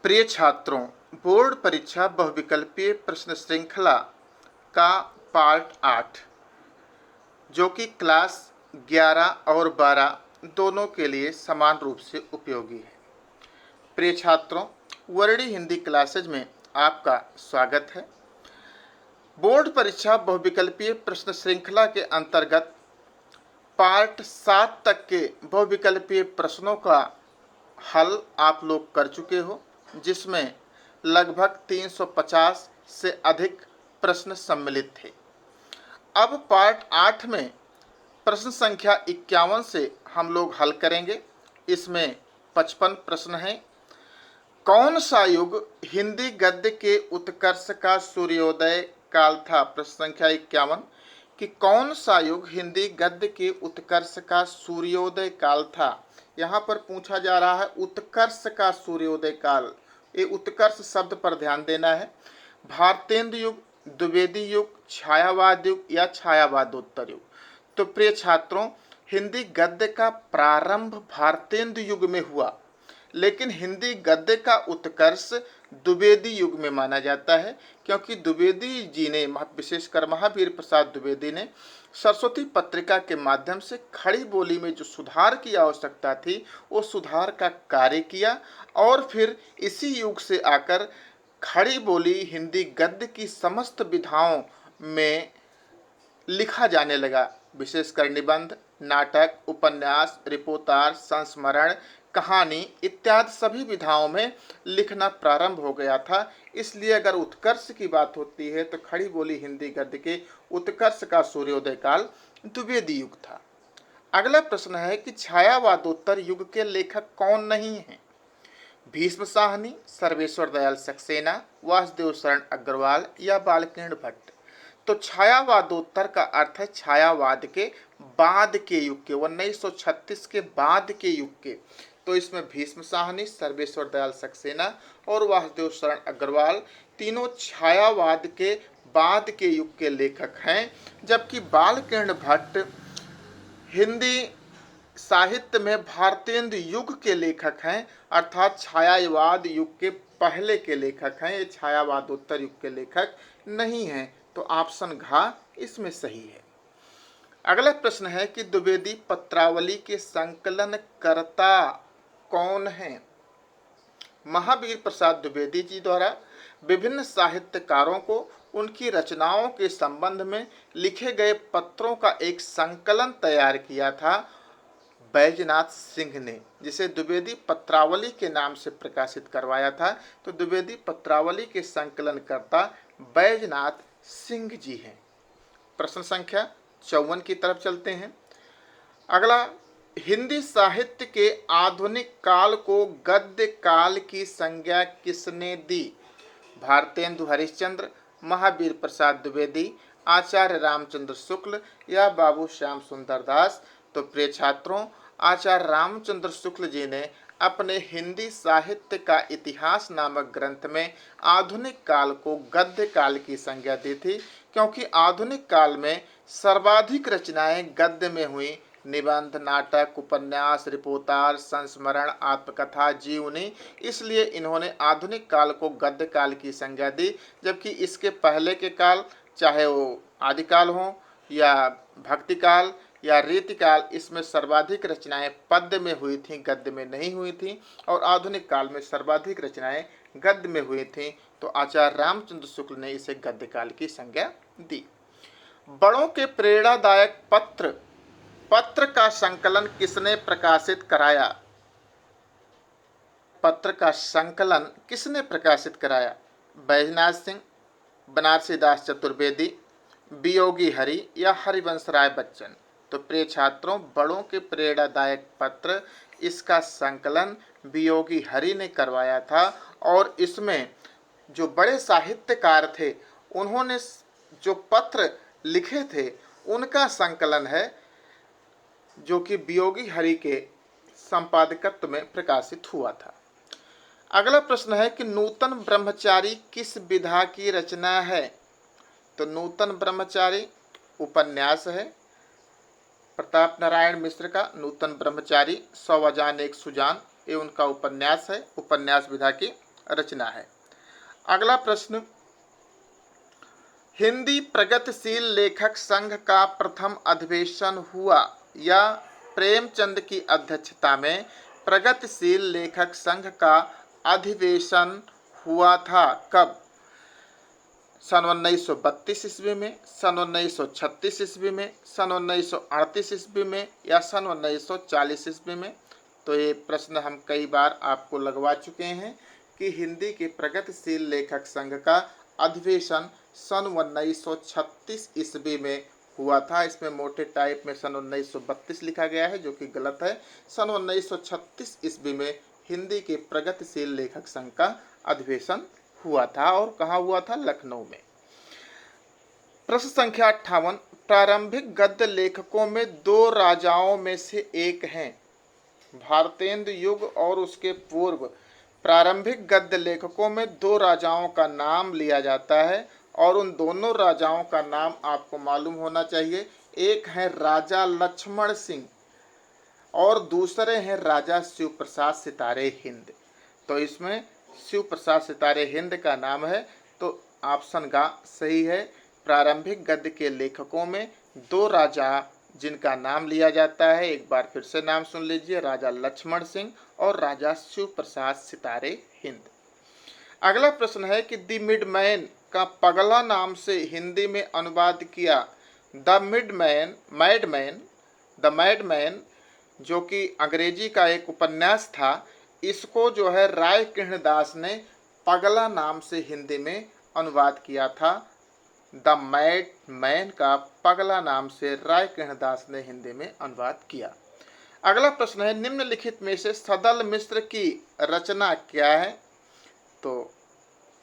प्रिय छात्रों, बोर्ड परीक्षा बहुविकल्पीय प्रश्न श्रृंखला का पार्ट 8 जो कि क्लास 11 और 12 दोनों के लिए समान रूप से उपयोगी है। प्रिय छात्रों, वर्णी हिंदी क्लासेज में आपका स्वागत है। बोर्ड परीक्षा बहुविकल्पीय प्रश्न श्रृंखला के अंतर्गत पार्ट 7 तक के बहुविकल्पीय प्रश्नों का हल आप लोग कर चुके हो, जिसमें लगभग 350 से अधिक प्रश्न सम्मिलित थे। अब पार्ट 8 में प्रश्न संख्या 51 से हम लोग हल करेंगे। इसमें 55 प्रश्न हैं। कौन सा युग हिंदी गद्य के उत्कर्ष का सूर्योदय काल था? प्रश्न संख्या 51 कि कौन सा युग हिंदी गद्य के उत्कर्ष का सूर्योदय काल था। यहाँ पर पूछा जा रहा है उत्कर्ष का सूर्योदय काल। ये उत्कर्ष शब्द पर ध्यान देना है। भारतेंदु युग, द्विवेदी युग, छायावाद युग या छायावादोत्तर युग। तो प्रिय छात्रों, हिंदी गद्य का प्रारंभ भारतेंदु युग में हुआ, लेकिन हिंदी गद्य का उत्कर्ष द्विवेदी युग में माना जाता है, क्योंकि द्विवेदी जी ने, विशेषकर महावीर प्रसाद द्विवेदी ने सरस्वती पत्रिका के माध्यम से खड़ी बोली में जो सुधार की आवश्यकता थी वो सुधार का कार्य किया और फिर इसी युग से आकर खड़ी बोली हिंदी गद्य की समस्त विधाओं में लिखा जाने लगा। विशेषकर निबंध, नाटक, उपन्यास, रिपोर्टाज, संस्मरण, कहानी इत्यादि सभी विधाओं में लिखना प्रारंभ हो गया था। इसलिए अगर उत्कर्ष की बात होती है तो खड़ी बोली हिंदी गद्य के उत्कर्ष का सूर्योदय काल द्विवेदी युग था। अगला प्रश्न है कि छायावादोत्तर युग के लेखक कौन नहीं हैं? भीष्म साहनी, सर्वेश्वर दयाल सक्सेना, वासुदेव शरण अग्रवाल या बालकृष्ण भट्ट। तो छायावादोत्तर का अर्थ है छायावाद के बाद के युग के, 1936 के बाद के युग के। तो इसमें भीष्म साहनी, सर्वेश्वर दयाल सक्सेना और वासुदेव शरण अग्रवाल तीनों छायावाद के बाद के युग के लेखक हैं, जबकि बालकृष्ण भट्ट हिंदी साहित्य में भारतेंदु युग के लेखक हैं, अर्थात छायावाद युग के पहले के लेखक हैं। ये छायावादोत्तर युग के लेखक नहीं हैं। तो ऑप्शन घ इसमें सही है। अगला प्रश्न है कि द्विवेदी पत्रावली के संकलनकर्ता कौन हैं? महावीर प्रसाद द्विवेदी जी द्वारा विभिन्न साहित्यकारों को उनकी रचनाओं के संबंध में लिखे गए पत्रों का एक संकलन तैयार किया था बैजनाथ सिंह ने, जिसे द्विवेदी पत्रावली के नाम से प्रकाशित करवाया था। तो द्विवेदी पत्रावली के संकलनकर्ता बैजनाथ सिंह जी हैं। प्रश्न संख्या 54 की तरफ चलते हैं। अगला, हिंदी साहित्य के आधुनिक काल को गद्य काल की संज्ञा किसने दी? भारतेंदु हरिश्चंद्र, महावीर प्रसाद द्विवेदी, आचार्य रामचंद्र शुक्ल या बाबू श्याम सुंदर दास। तो प्रिय छात्रों, आचार्य रामचंद्र शुक्ल जी ने अपने हिंदी साहित्य का इतिहास नामक ग्रंथ में आधुनिक काल को गद्य काल की संज्ञा दी थी, क्योंकि आधुनिक काल में सर्वाधिक रचनाएं गद्य में हुई। निबंध, नाटक, उपन्यास, रिपोर्टाज, संस्मरण, आत्मकथा, जीवनी, इसलिए इन्होंने आधुनिक काल को गद्य काल की संज्ञा दी। जबकि इसके पहले के काल, चाहे वो आदिकाल हो या भक्ति काल या रीतिकाल, इसमें सर्वाधिक रचनाएं पद्य में हुई थीं, गद्य में नहीं हुई थीं। और आधुनिक काल में सर्वाधिक रचनाएं गद्य में हुई थीं। तो आचार्य रामचंद्र शुक्ल ने इसे गद्य काल की संज्ञा दी। बड़ों के प्रेरणादायक पत्र का संकलन किसने प्रकाशित कराया? पत्र का संकलन किसने प्रकाशित कराया? बैजनाथ सिंह, बनारसी दास चतुर्वेदी, वियोगी हरि या हरिवंश राय बच्चन। तो प्रिय छात्रों, बड़ों के प्रेरणादायक पत्र, इसका संकलन वियोगी हरि ने करवाया था। और इसमें जो बड़े साहित्यकार थे उन्होंने जो पत्र लिखे थे उनका संकलन है, जो कि वियोगी हरि के संपादकत्व में प्रकाशित हुआ था। अगला प्रश्न है कि नूतन ब्रह्मचारी किस विधा की रचना है? तो नूतन ब्रह्मचारी उपन्यास है। प्रताप नारायण मिश्र का नूतन ब्रह्मचारी, 100 अजान एक सुजान, ये उनका उपन्यास है, उपन्यास विधा की रचना है। अगला प्रश्न, हिंदी प्रगतिशील लेखक संघ का प्रथम अधिवेशन हुआ या प्रेमचंद की अध्यक्षता में प्रगतिशील लेखक संघ का अधिवेशन हुआ था? कब? सन 1932 ईस्वी में, सन 1936 ईस्वी में, सन 1938 ईस्वी में या सन 1940 ईस्वी में? तो ये प्रश्न हम कई बार आपको लगवा चुके हैं कि हिंदी के प्रगतिशील लेखक संघ का अधिवेशन सन 1936 ईस्वी में हुआ था। इसमें मोटे टाइप में सन 1932 लिखा गया है, जो कि गलत है। सन 1936 ईस्वी में हिंदी के प्रगतिशील लेखक संघ का अधिवेशन हुआ था। और कहाँ हुआ था? लखनऊ में। प्रश्न संख्या 58, प्रारंभिक गद्य लेखकों में दो राजाओं में से एक हैं। भारतेंदु युग और उसके पूर्व प्रारंभिक गद्य लेखकों में दो राजाओं का नाम लिया जाता है और उन दोनों राजाओं का नाम आपको मालूम होना चाहिए। एक है राजा लक्ष्मण सिंह और दूसरे हैं राजा शिव प्रसाद सितारे हिंद। तो इसमें शिव प्रसाद सितारे हिंद का नाम है, तो ऑप्शन गा सही है। प्रारंभिक गद्य के लेखकों में दो राजा जिनका नाम लिया जाता है, एक बार फिर से नाम सुन लीजिए, राजा लक्ष्मण सिंह और राजा शिव प्रसाद सितारे हिंद। अगला प्रश्न है कि द मिडमैन का पगला नाम से हिंदी में अनुवाद किया द मैडमैन जो कि अंग्रेजी का एक उपन्यास था, इसको जो है राय कृष्णदास ने पगला नाम से हिंदी में अनुवाद किया था। द मैडमैन का पगला नाम से राय कृष्णदास ने हिंदी में अनुवाद किया। अगला प्रश्न है, निम्नलिखित में से सदल मिश्र की रचना क्या है? तो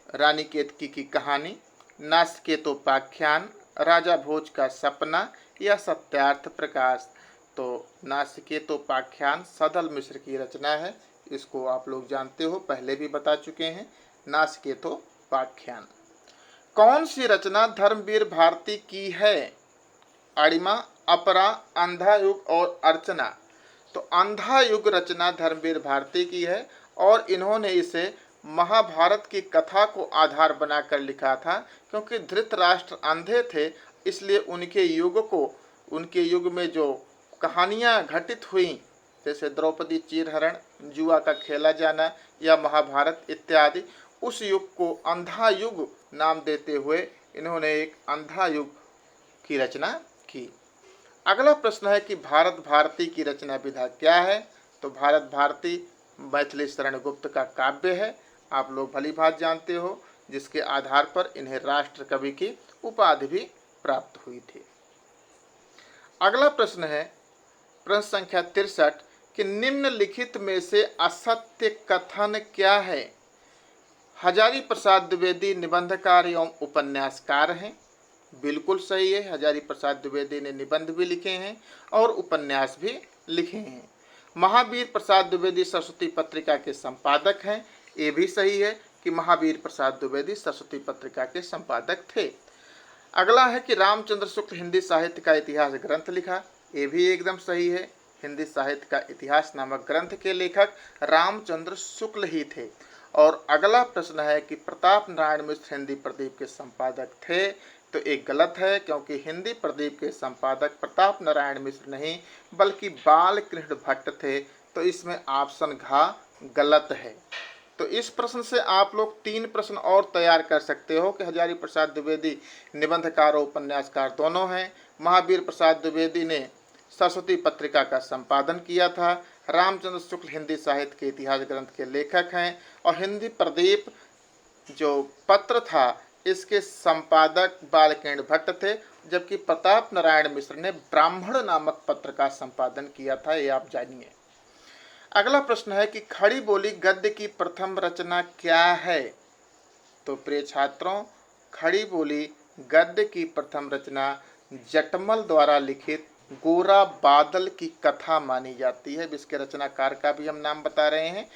रानी केतकी की कहानी, नासिकेतोपाख्यान, राजा भोज का सपना या सत्यार्थ प्रकाश? तो नासिकेतोपाख्यान सदल मिश्र की रचना है। इसको आप लोग जानते हो, पहले भी बता चुके हैं, नासिकेतोपाख्यान। कौन सी रचना धर्मवीर भारती की है? अणिमा, अपरा, अंधा युग और अर्चना? तो अंधा युग रचना धर्मवीर भारती की है और इन्होंने इसे महाभारत की कथा को आधार बनाकर लिखा था। क्योंकि धृतराष्ट्र अंधे थे, इसलिए उनके युग में जो कहानियाँ घटित हुई, जैसे द्रौपदी चीरहरण, जुआ का खेला जाना या महाभारत इत्यादि, उस युग को अंधा युग नाम देते हुए इन्होंने एक अंधा युग की रचना की। अगला प्रश्न है कि भारत भारती की रचना विधा क्या है? तो भारत भारती मैथिली शरण गुप्त का काव्य है, आप लोग भली भांति जानते हो, जिसके आधार पर इन्हें राष्ट्र कवि की उपाधि भी प्राप्त हुई थी। अगला प्रश्न है प्रश्न संख्या 63 कि निम्नलिखित में से असत्य कथन क्या है? हजारी प्रसाद द्विवेदी निबंधकार एवं उपन्यासकार हैं, बिल्कुल सही है। हजारी प्रसाद द्विवेदी ने निबंध भी लिखे हैं और उपन्यास भी लिखे हैं। महावीर प्रसाद द्विवेदी सरस्वती पत्रिका के संपादक हैं, ये भी सही है कि महावीर प्रसाद द्विवेदी सरस्वती पत्रिका के संपादक थे। अगला है कि रामचंद्र शुक्ल हिंदी साहित्य का इतिहास ग्रंथ लिखा, ये भी एकदम सही है। हिंदी साहित्य का इतिहास नामक ग्रंथ के लेखक रामचंद्र शुक्ल ही थे। और अगला प्रश्न है कि प्रताप नारायण मिश्र हिंदी प्रदीप के संपादक थे, तो एक गलत है, क्योंकि हिंदी प्रदीप के संपादक प्रताप नारायण मिश्र नहीं बल्कि बालकृष्ण भट्ट थे। तो इसमें ऑप्शन घ गलत है। तो इस प्रश्न से आप लोग 3 प्रश्न और तैयार कर सकते हो कि हजारी प्रसाद द्विवेदी निबंधकार और उपन्यासकार दोनों हैं, महावीर प्रसाद द्विवेदी ने सरस्वती पत्रिका का संपादन किया था, रामचंद्र शुक्ल हिंदी साहित्य के इतिहास ग्रंथ के लेखक हैं और हिंदी प्रदीप जो पत्र था इसके संपादक बालकृष्ण भट्ट थे, जबकि प्रताप नारायण मिश्र ने ब्राह्मण नामक पत्र का संपादन किया था, ये आप जानिए। अगला प्रश्न है कि खड़ी बोली गद्य की प्रथम रचना क्या है? तो प्रिय छात्रों, खड़ी बोली गद्य की प्रथम रचना जटमल द्वारा लिखित गोरा बादल की कथा मानी जाती है। इसके रचनाकार का भी हम नाम बता रहे हैं,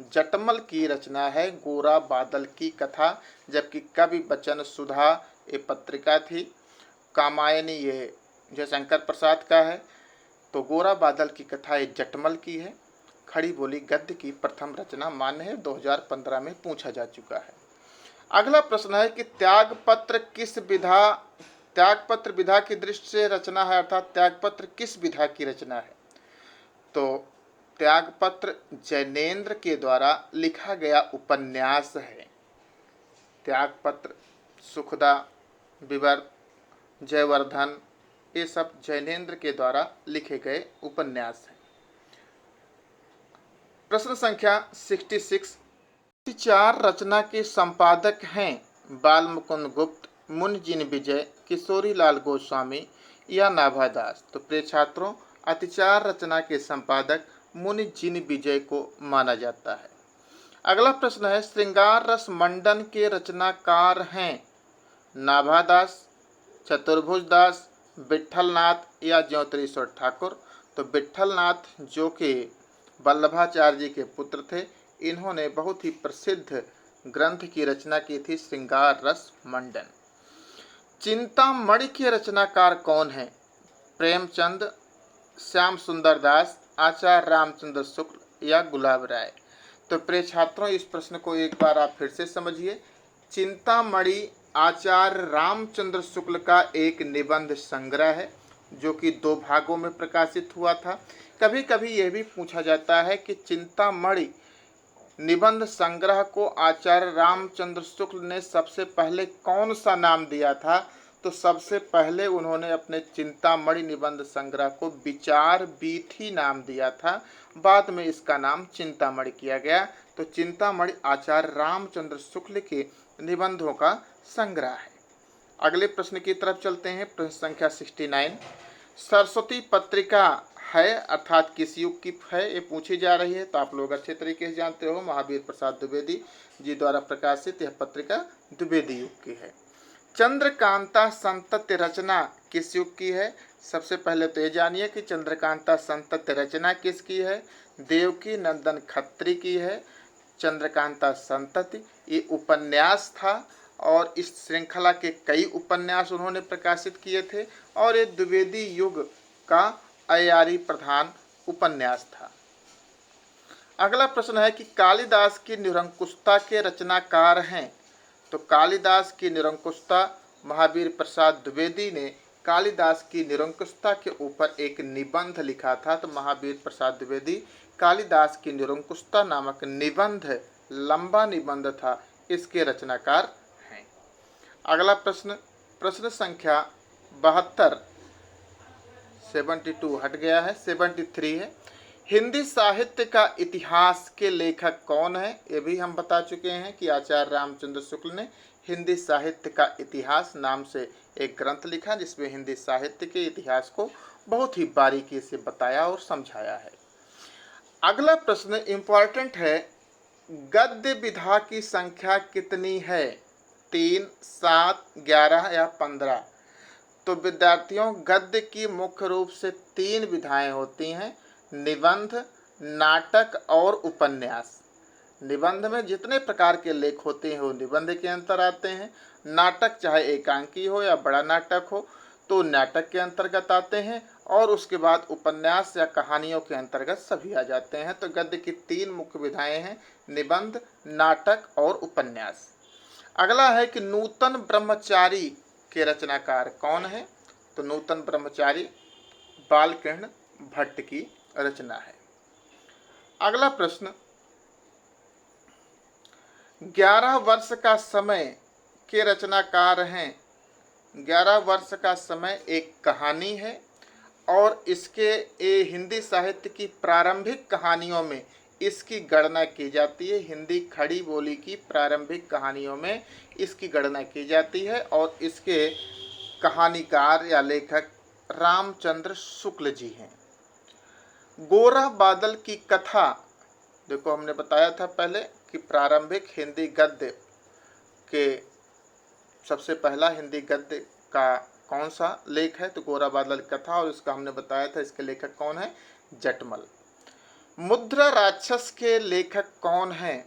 जटमल की रचना है गोरा बादल की कथा। जबकि कवि बचन सुधा ये पत्रिका थी, कामायनी ये जयशंकर प्रसाद का है। तो गोरा बादल की कथा ये जटमल की है। खड़ी बोली गद्य की प्रथम रचना मान्य है, 2015 में पूछा जा चुका है। अगला प्रश्न है कि त्यागपत्र विधा की दृष्टि से रचना है, अर्थात त्यागपत्र किस विधा की रचना है? तो त्यागपत्र जैनेन्द्र के द्वारा लिखा गया उपन्यास है। त्यागपत्र, सुखदा, विवर्त, जयवर्धन, ये सब जैनेन्द्र के द्वारा लिखे गए उपन्यास हैं। प्रश्न संख्या 66, चार रचना के संपादक हैं बाल मुकुंद गुप्त, मुनि जिन विजय, किशोरी लाल गोस्वामी या नाभादास? तो प्रिय छात्रों, अतिचार रचना के संपादक मुनि जिन विजय को माना जाता है। अगला प्रश्न है, श्रृंगार रस मंडन के रचनाकार हैं नाभादास, चतुर्भुज दास, विट्ठलनाथ या ज्योतिरीश्वर ठाकुर? तो विट्ठलनाथ जो कि वल्लभाचार्य जी के पुत्र थे, इन्होंने बहुत ही प्रसिद्ध ग्रंथ की रचना की थी, श्रृंगार रस मंडन। चिंतामणि के रचनाकार कौन है? प्रेमचंद, श्याम सुंदर दास, आचार्य रामचंद्र शुक्ल या गुलाब राय? तो प्रिय छात्रों, इस प्रश्न को एक बार आप फिर से समझिए। चिंतामणि आचार्य रामचंद्र शुक्ल का एक निबंध संग्रह है जो कि 2 भागों में प्रकाशित हुआ था। कभी कभी यह भी पूछा जाता है कि चिंतामणि निबंध संग्रह को आचार्य रामचंद्र शुक्ल ने सबसे पहले कौन सा नाम दिया था? तो सबसे पहले उन्होंने अपने चिंतामणि निबंध संग्रह को विचार वीथी नाम दिया था, बाद में इसका नाम चिंतामणि किया गया। तो चिंतामणि आचार्य रामचंद्र शुक्ल के निबंधों का संग्रह है। अगले प्रश्न की तरफ चलते हैं। प्रश्न संख्या 69, सरस्वती पत्रिका है अर्थात किस युग की है, ये पूछी जा रही है। तो आप लोग अच्छे तरीके से जानते हो, महावीर प्रसाद द्विवेदी जी द्वारा प्रकाशित यह पत्रिका द्विवेदी युग की है। चंद्रकांता संतत्य रचना किस युग की है? सबसे पहले तो ये जानिए कि चंद्रकांता संतत्य रचना किसकी है? देवकी नंदन खत्री की है। चंद्रकांता संतति ये उपन्यास था और इस श्रृंखला के कई उपन्यास उन्होंने प्रकाशित किए थे और ये द्विवेदी युग का अयारी प्रधान उपन्यास था। अगला प्रश्न है कि कालिदास की निरंकुशता के रचनाकार हैं। तो कालिदास की निरंकुशता, महावीर प्रसाद द्विवेदी ने कालिदास की निरंकुशता के ऊपर एक निबंध लिखा था। तो महावीर प्रसाद द्विवेदी कालिदास की निरंकुशता नामक निबंध, लंबा निबंध था, इसके रचनाकार हैं। अगला प्रश्न, प्रश्न संख्या 72, 72 हट गया है, 73 है। हिंदी साहित्य का इतिहास के लेखक कौन है? ये भी हम बता चुके हैं कि आचार्य रामचंद्र शुक्ल ने हिंदी साहित्य का इतिहास नाम से एक ग्रंथ लिखा जिसमें हिंदी साहित्य के इतिहास को बहुत ही बारीकी से बताया और समझाया है। अगला प्रश्न इम्पॉर्टेंट है, गद्य विधा की संख्या कितनी है? 3, 7, 11 या 15? तो विद्यार्थियों, गद्य की मुख्य रूप से 3 विधाएं होती हैं, निबंध, नाटक और उपन्यास। निबंध में जितने प्रकार के लेख होते हैं वो निबंध के अंतर आते हैं। नाटक चाहे एकांकी हो या बड़ा नाटक हो तो नाटक के अंतर्गत आते हैं और उसके बाद उपन्यास या कहानियों के अंतर्गत सभी आ जाते हैं। तो गद्य की 3 मुख्य विधाएं हैं, निबंध, नाटक और उपन्यास। अगला है कि नूतन ब्रह्मचारी के रचनाकार कौन है? तो नूतन ब्रह्मचारी बालकृष्ण भट्ट की रचना है। अगला प्रश्न, 11 वर्ष का समय के रचनाकार हैं। 11 वर्ष का समय एक कहानी है और इसके हिंदी साहित्य की प्रारंभिक कहानियों में इसकी गणना की जाती है। हिंदी खड़ी बोली की प्रारंभिक कहानियों में इसकी गणना की जाती है और इसके कहानीकार या लेखक रामचंद्र शुक्ल जी हैं। गोरा बादल की कथा, देखो हमने बताया था पहले कि प्रारंभिक हिंदी गद्य के सबसे पहला हिंदी गद्य का कौन सा लेख है? तो गोरा बादल की कथा, और इसका हमने बताया था इसके लेखक कौन है? जटमल। मुद्रा राक्षस के लेखक कौन हैं?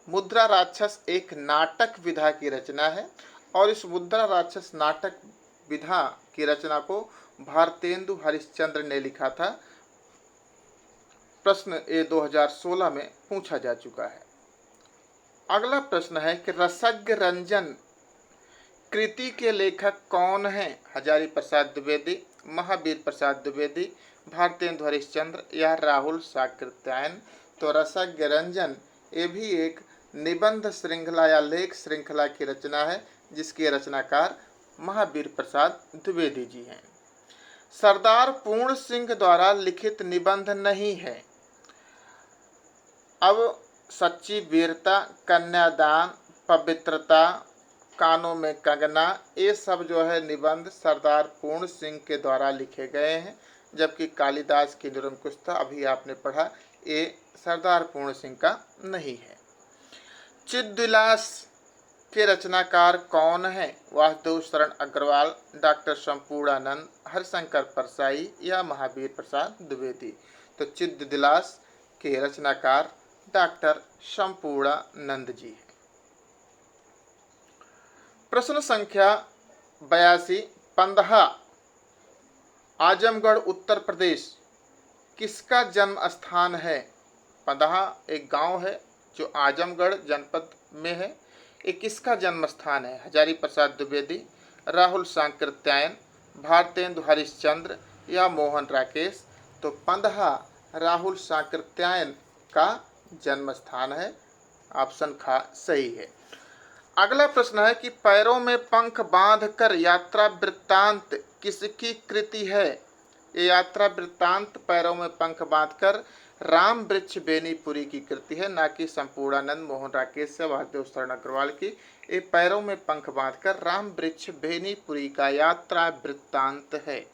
मुद्रा राक्षस एक नाटक विधा की रचना है और इस मुद्रा राक्षस नाटक विधा की रचना को भारतेंदु हरिश्चंद्र ने लिखा था। प्रश्न ये 2016 में पूछा जा चुका है। अगला प्रश्न है कि रसज्ञ रंजन कृति के लेखक कौन हैं? हजारी प्रसाद द्विवेदी, महावीर प्रसाद द्विवेदी, भारतेंदु हरिश्चंद्र या राहुल साकृत्यायन। तो रसज्ञ रंजन ये भी एक निबंध श्रृंखला या लेख श्रृंखला की रचना है, जिसके रचनाकार महावीर प्रसाद द्विवेदी जी हैं। सरदार पूर्ण सिंह द्वारा लिखित निबंध नहीं है। अब सच्ची वीरता, कन्यादान, पवित्रता, कानों में कंगना, ये सब जो है निबंध सरदार पूर्ण सिंह के द्वारा लिखे गए हैं, जबकि कालिदास की निरंकुशता अभी आपने पढ़ा, ये सरदार पूर्ण सिंह का नहीं है। चिद्विलास के रचनाकार कौन है? वासुदेव शरण अग्रवाल, डॉक्टर संपूर्णानंद, हरिशंकर परसाई या महावीर प्रसाद द्विवेदी। तो चिद्विलास के रचनाकार डॉक्टर संपूर्णानंद जी हैं। प्रश्न संख्या 82, पंदहा आजमगढ़ उत्तर प्रदेश किसका जन्म स्थान है? पंदहा एक गांव है जो आजमगढ़ जनपद में है। ये किसका जन्म स्थान है? हजारी प्रसाद द्विवेदी, राहुल सांकृत्यायन, भारतेंदु हरिश्चंद्र या मोहन राकेश। तो पंदहा राहुल सांकृत्यायन का जन्म स्थान है। ऑप्शन खा सही है। अगला प्रश्न है कि पैरों में पंख बांधकर यात्रा वृत्तांत किसकी कृति है? ये यात्रा वृत्तांत पैरों में पंख बांधकर राम वृक्ष बेनीपुरी की कृति है, ना कि संपूर्णानंद, मोहन राकेश से वासुदेव शरण अग्रवाल की। ये पैरों में पंख बांधकर राम वृक्ष बेनीपुरी का यात्रा वृत्तांत है।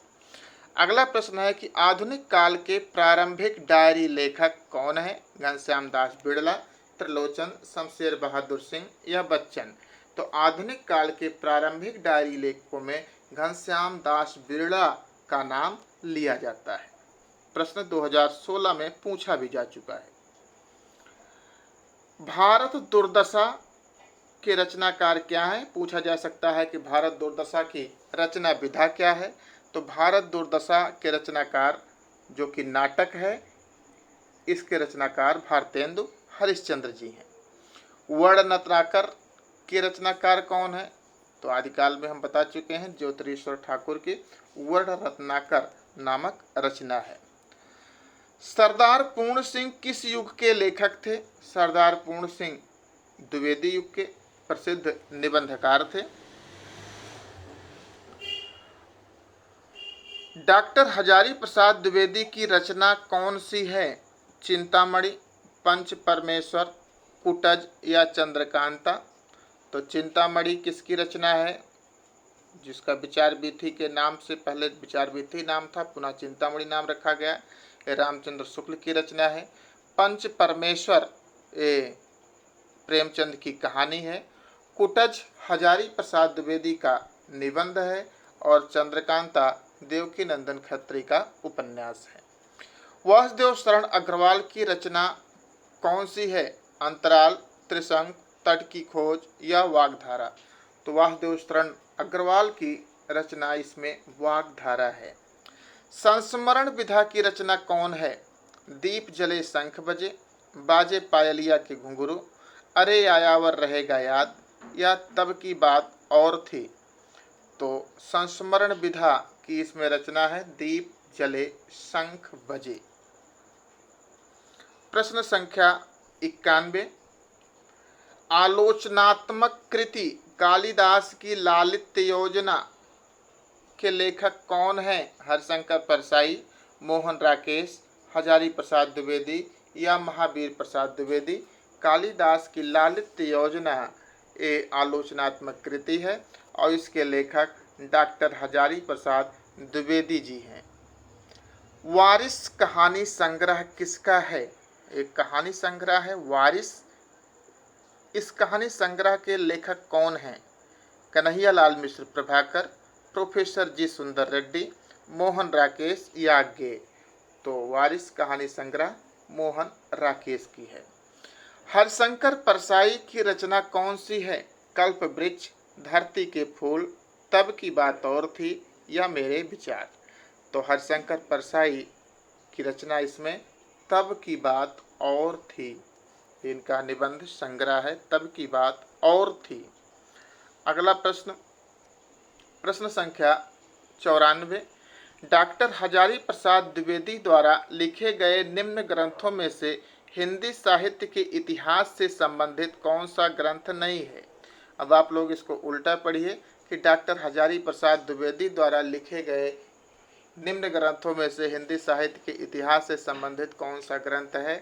अगला प्रश्न है कि आधुनिक काल के प्रारंभिक डायरी लेखक कौन है? घनश्याम दास बिड़ला, त्रिलोचन, शमशेर बहादुर सिंह या बच्चन। तो आधुनिक काल के प्रारंभिक डायरी लेखकों में घनश्याम दास बिड़ला का नाम लिया जाता है। प्रश्न 2016 में पूछा भी जा चुका है। भारत दुर्दशा के रचनाकार क्या है? पूछा जा सकता है कि भारत दुर्दशा की रचना विधा क्या है? तो भारत दुर्दशा के रचनाकार जो कि नाटक है, इसके रचनाकार भारतेंदु हरिश्चंद्र जी हैं। वर्णनत्राकर के रचनाकार कौन है? तो आदिकाल में हम बता चुके हैं, ज्योतिरीश्वर ठाकुर की वर्ण रत्नाकर नामक रचना है। सरदार पूर्ण सिंह किस युग के लेखक थे? सरदार पूर्ण सिंह द्विवेदी युग के प्रसिद्ध निबंधकार थे। डॉक्टर हजारी प्रसाद द्विवेदी की रचना कौन सी है? चिंतामणि, पंच परमेश्वर, कुटज या चंद्रकांता। तो चिंतामणि किसकी रचना है? जिसका विचार वीथी के नाम से पहले विचार वीथी नाम था, पुनः चिंतामणि नाम रखा गया। ये रामचंद्र शुक्ल की रचना है। पंच परमेश्वर ये प्रेमचंद की कहानी है। कुटज हजारी प्रसाद द्विवेदी का निबंध है और चंद्रकांता देवकी नंदन खत्री का उपन्यास है। वासुदेव शरण अग्रवाल की रचना कौन सी है? अंतराल, त्रिशंक, तट की खोज या वाग्धारा। तो वासुदेव शरण अग्रवाल की रचना इसमें वाग्धारा है। संस्मरण विधा की रचना कौन है? दीप जले शंख बजे, बाजे पायलिया के घुंघरू, अरे आयावर रहेगा याद या तब की बात और थी। तो संस्मरण विधा की इसमें रचना है दीप जले शंख बजे। प्रश्न संख्या 91, आलोचनात्मक कृति कालिदास की लालित्य योजना के लेखक कौन है? हरिशंकर परसाई, मोहन राकेश, हजारी प्रसाद द्विवेदी या महावीर प्रसाद द्विवेदी। कालिदास की लालित्य योजना ये आलोचनात्मक कृति है और इसके लेखक डॉक्टर हजारी प्रसाद द्विवेदी जी हैं। वारिस कहानी संग्रह किसका है? एक कहानी संग्रह है वारिस। इस कहानी संग्रह के लेखक कौन हैं? कन्हैयालाल मिश्र प्रभाकर, प्रोफेसर जी सुंदर रेड्डी, मोहन राकेश या गे। तो वारिस कहानी संग्रह मोहन राकेश की है। हरिशंकर परसाई की रचना कौन सी है? कल्प वृक्ष, धरती के फूल, तब की बात और थी या मेरे विचार। तो हरिशंकर परसाई की रचना इसमें तब की बात और थी। इनका निबंध संग्रह है, तब की बात और थी। अगला प्रश्न, प्रश्न संख्या 94। डॉक्टर हजारी प्रसाद द्विवेदी द्वारा लिखे गए निम्न ग्रंथों में से हिंदी साहित्य के इतिहास से संबंधित कौन सा ग्रंथ नहीं है। अब आप लोग इसको उल्टा पढ़िए कि डॉक्टर हजारी प्रसाद द्विवेदी द्वारा लिखे गए निम्न ग्रंथों में से हिंदी साहित्य के इतिहास से संबंधित कौन सा ग्रंथ है।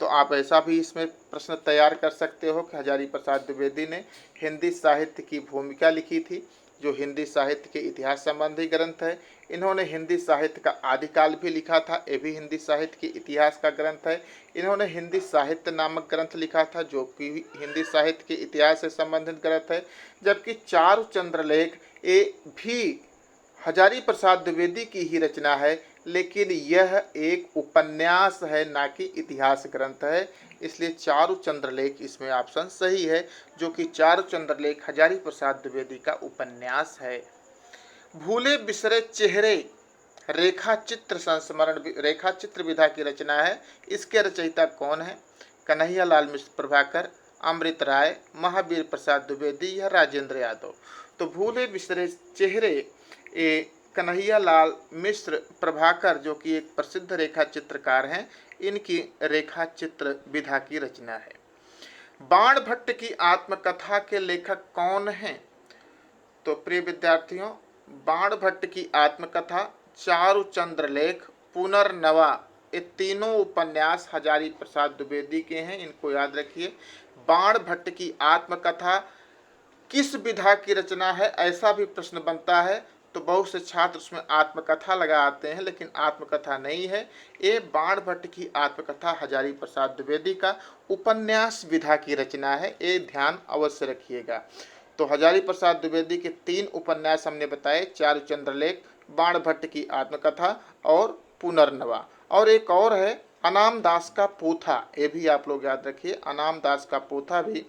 तो आप ऐसा भी इसमें प्रश्न तैयार कर सकते हो कि हजारी प्रसाद द्विवेदी ने हिंदी साहित्य की भूमिका लिखी थी, जो हिंदी साहित्य के इतिहास संबंधी ग्रंथ है। इन्होंने हिंदी साहित्य का आदिकाल भी लिखा था, ये भी हिंदी साहित्य के इतिहास का ग्रंथ है। इन्होंने हिंदी साहित्य नामक ग्रंथ लिखा था, जो कि हिंदी साहित्य के इतिहास से संबंधित ग्रंथ है। जबकि चारुचंद्रलेख ये भी हजारी प्रसाद द्विवेदी की ही रचना है, लेकिन यह एक उपन्यास है, ना कि इतिहास ग्रंथ है। इसलिए चारुचंद्रलेख इसमें ऑप्शन सही है, जो कि चारुचंद्रलेख हजारी प्रसाद द्विवेदी का उपन्यास है। भूले बिसरे चेहरे रेखा चित्र संस्मरण रेखा चित्र विधा की रचना है। इसके रचयिता कौन है? कन्हैयालाल मिश्र प्रभाकर, अमृत राय, महावीर प्रसाद द्विवेदी या राजेंद्र यादव। तो भूले बिसरे चेहरे ये कन्हैयालाल मिश्र प्रभाकर, जो कि एक प्रसिद्ध रेखा चित्रकार हैं, इनकी रेखा चित्र विधा की रचना है। बाण भट्ट की आत्मकथा के लेखक कौन हैं? तो प्रिय विद्यार्थियों, बाण भट्ट की आत्मकथा, चारुचंद्रलेख, पुनर्नवा, ये तीनों उपन्यास हजारी प्रसाद द्विवेदी के हैं। इनको याद रखिए। बाण भट्ट की आत्मकथा किस विधा की रचना है, ऐसा भी प्रश्न बनता है। तो बहुत से छात्र उसमें आत्मकथा लगा आते हैं, लेकिन आत्मकथा नहीं है। ये बाण भट्ट की आत्मकथा हजारी प्रसाद द्विवेदी का उपन्यास विधा की रचना है, ये ध्यान अवश्य रखिएगा। तो हजारी प्रसाद द्विवेदी के 3 उपन्यास हमने बताए, चारुचंद्रलेख, बाण भट्ट की आत्मकथा और पुनर्नवा। और एक और है अनाम दास का पोथा, ये भी आप लोग याद रखिए। अनाम दास का पोथा भी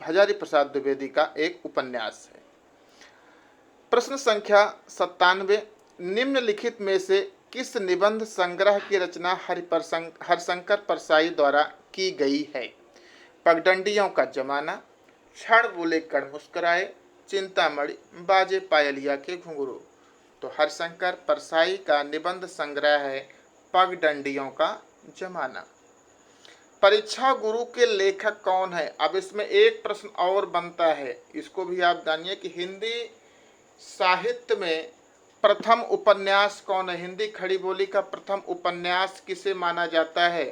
हजारी प्रसाद द्विवेदी का एक उपन्यास है। प्रश्न संख्या 97। निम्नलिखित में से किस निबंध संग्रह की रचना हरिशंकर परसाई द्वारा की गई है? पगडंडियों का जमाना, क्षण बोले कण मुस्कुराए, चिंतामणि, बाजे पायलिया के घुंघरू। तो हरिशंकर परसाई का निबंध संग्रह है पगडंडियों का जमाना। परीक्षा गुरु के लेखक कौन है? अब इसमें एक प्रश्न और बनता है, इसको भी आप जानिए कि हिंदी साहित्य में प्रथम उपन्यास कौन है? हिंदी खड़ी बोली का प्रथम उपन्यास किसे माना जाता है?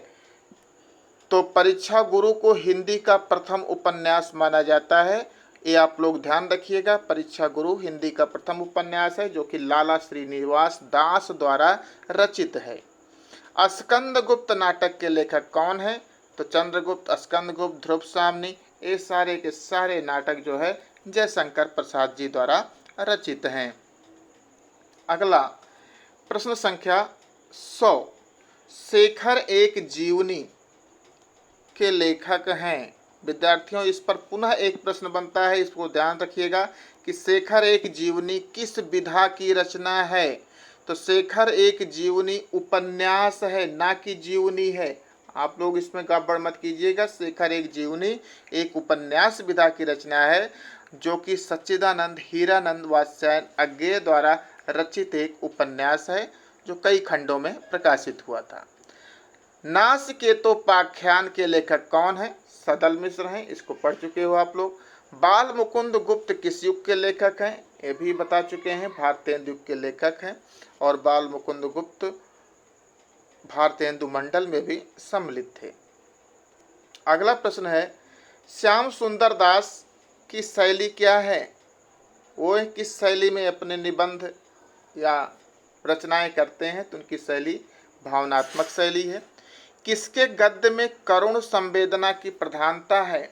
तो परीक्षा गुरु को हिंदी का प्रथम उपन्यास माना जाता है। ये आप लोग ध्यान रखिएगा। परीक्षा गुरु हिंदी का प्रथम उपन्यास है, जो कि लाला श्रीनिवास दास द्वारा रचित है। स्कंदगुप्त नाटक के लेखक कौन है? तो चंद्रगुप्त, स्कंदगुप्त, ध्रुव सामनी, ये सारे के सारे नाटक जो है जयशंकर प्रसाद जी द्वारा रचित हैं। अगला प्रश्न संख्या 100। शेखर एक जीवनी के लेखक हैं। विद्यार्थियों, इस पर पुनः एक प्रश्न बनता है, इसको ध्यान रखिएगा कि शेखर एक जीवनी किस विधा की रचना है? तो शेखर एक जीवनी उपन्यास है, ना कि जीवनी है। आप लोग इसमें गड़बड़ मत कीजिएगा। शेखर एक जीवनी एक उपन्यास विधा की रचना है, जो कि सच्चिदानंद हीरानंद वात्स्यायन अज्ञेय द्वारा रचित एक उपन्यास है, जो कई खंडों में प्रकाशित हुआ था। नासकेतोपाख्यान के लेखक कौन है? सदल मिश्र हैं, इसको पढ़ चुके हो आप लोग। बाल मुकुंद गुप्त किस युग के लेखक हैं? ये भी बता चुके हैं, भारतेंदु युग के लेखक हैं। और बाल मुकुंद गुप्त भारतेंदु मंडल में भी सम्मिलित थे। अगला प्रश्न है, श्याम सुंदर दास की शैली क्या है? वो किस शैली में अपने निबंध या रचनाएं करते हैं? तो उनकी शैली भावनात्मक शैली है। किसके गद्य में करुण संवेदना की प्रधानता है?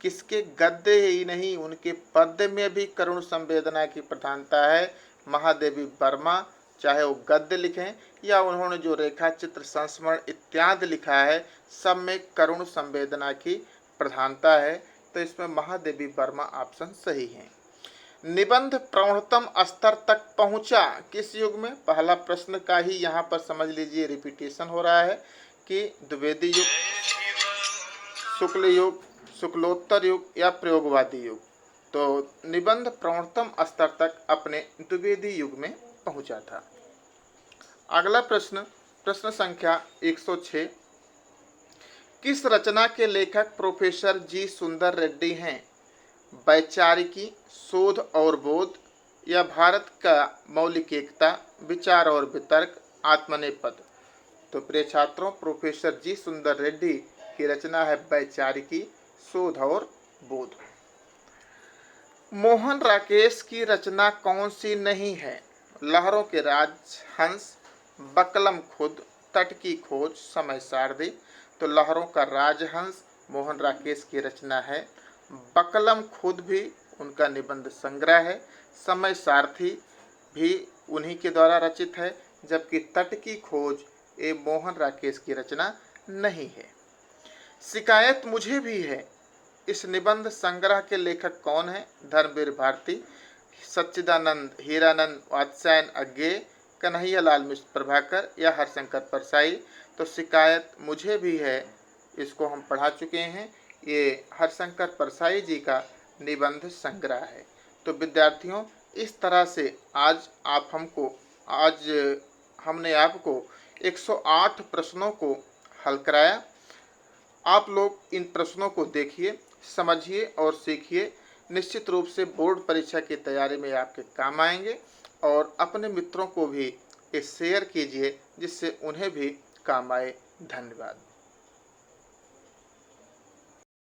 किसके गद्य ही नहीं, उनके पद्य में भी करुण संवेदना की प्रधानता है। महादेवी वर्मा, चाहे वो गद्य लिखें या उन्होंने जो रेखा चित्र संस्मरण इत्यादि लिखा है, सब में करुण संवेदना की प्रधानता है। तो इसमें महादेवी वर्मा ऑप्शन सही है। निबंध प्रौढ़तम स्तर तक पहुंचा किस युग में? पहला प्रश्न का ही यहाँ पर समझ लीजिए रिपीटेशन हो रहा है कि द्विवेदी युग, शुक्ल युग, शुक्लोत्तर युग या प्रयोगवादी युग। तो निबंध प्रौढ़तम स्तर तक अपने द्विवेदी युग में पहुंचा था। अगला प्रश्न, प्रश्न संख्या 106, किस रचना के लेखक प्रोफेसर जी सुंदर रेड्डी हैं? वैचारिकी, शोध और बोध या भारत का मौलिक एकता, विचार और वितर्क, आत्मनेपद। तो प्रिय छात्रों, प्रोफेसर जी सुंदर रेड्डी की रचना है वैचारिकी, शोध और बोध। मोहन राकेश की रचना कौन सी नहीं है? लहरों के राजहंस, बकलम खुद, तट की खोज, समय सारदी। तो लहरों का राजहंस मोहन राकेश की रचना है। बकलम खुद भी उनका निबंध संग्रह है। समय सारथी भी उन्हीं के द्वारा रचित है, जबकि तट की खोज ये मोहन राकेश की रचना नहीं है। शिकायत मुझे भी है, इस निबंध संग्रह के लेखक कौन है? धर्मवीर भारती, सच्चिदानंद हीरानंद वात्स्यायन अज्ञेय, कन्हैयालाल मिश्र प्रभाकर या हरशंकर परसाई। तो शिकायत मुझे भी है, इसको हम पढ़ा चुके हैं, ये हरशंकर परसाई जी का निबंध संग्रह है। तो विद्यार्थियों, इस तरह से आज हमने आपको 108 प्रश्नों को हल कराया। आप लोग इन प्रश्नों को देखिए, समझिए और सीखिए। निश्चित रूप से बोर्ड परीक्षा की तैयारी में आपके काम आएंगे और अपने मित्रों को भी ये शेयर कीजिए जिससे उन्हें भी काम आए। धन्यवाद।